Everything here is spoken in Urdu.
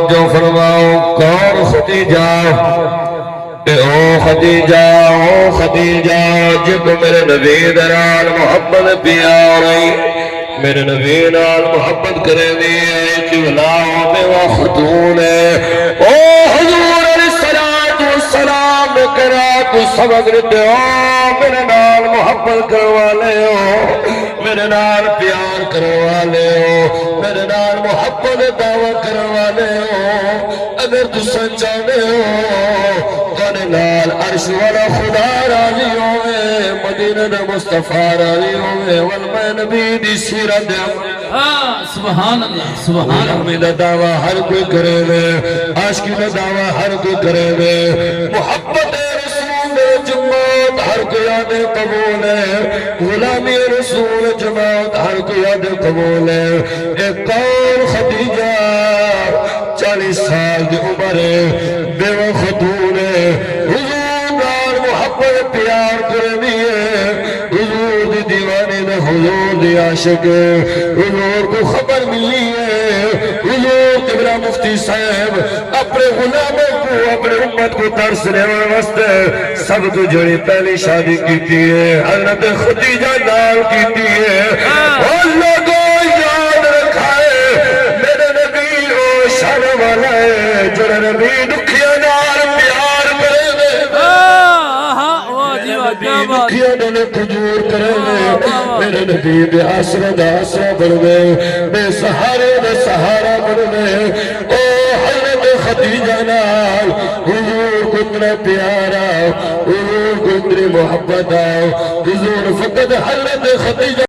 توجہ فرماؤ کون خدیجہ او خدیجہ جب میرے نبی درال محبت پیاری میرے نبی نال محبت کرے دی قبلہ میں خاتون او حضور علیہ السلام کرا تو سبق دیتے ہو میرے نال محبت کروالے ہو میرے نال پیار کروالے ہو میرے نال محبت دعوت کروالے ہو اگر تو سچانے ہو کنے نال عرش والا خدا راضی ہوئے مدینہ دا مصطفیٰ راضی ہوئے والمین نبی دی سیرت سبحان اللہ سبحان اللہ غلامی دا دعویٰ ہر کوئی کرے وے عاشقی دا دعویٰ ہر کوئی کرے وے محبت رسول جماعت ہر کوئی یاد قبول ہے غلامی رسول جماعت ہر کوئی یاد قبول ہے ایک کون خدیجہ 40 سال دی عمر ہے بیوہ خاتون ہے حضور نال محبت پیار کرنی ہے حضور دی دیوانی نے حضور دی عاشق ہے حضور کو خبر ملی ہے حضور قبلہ مفتی صاحب اپنے غلاموں کو اپنے امت کو ترسنے واسطے سب تو جڑی پہلی شادی کیتی ہے حضرت خدیجہ نال کیتی ہے اللہ کو یاد رکھا ہے میرے نبی او شان والا ہے جو نبی دکھیا نال پیار کرے دکھیا نال قجور کرے میرے نبی بے آسرہ دا آسرہ بڑھوے بے سہارے دا سہارا بڑھوے او حضرت خدیجہ نال حضور کو اتنا پیارا حضور کو اتنی محبت آؤ حضور فقط حضرت خدیجہ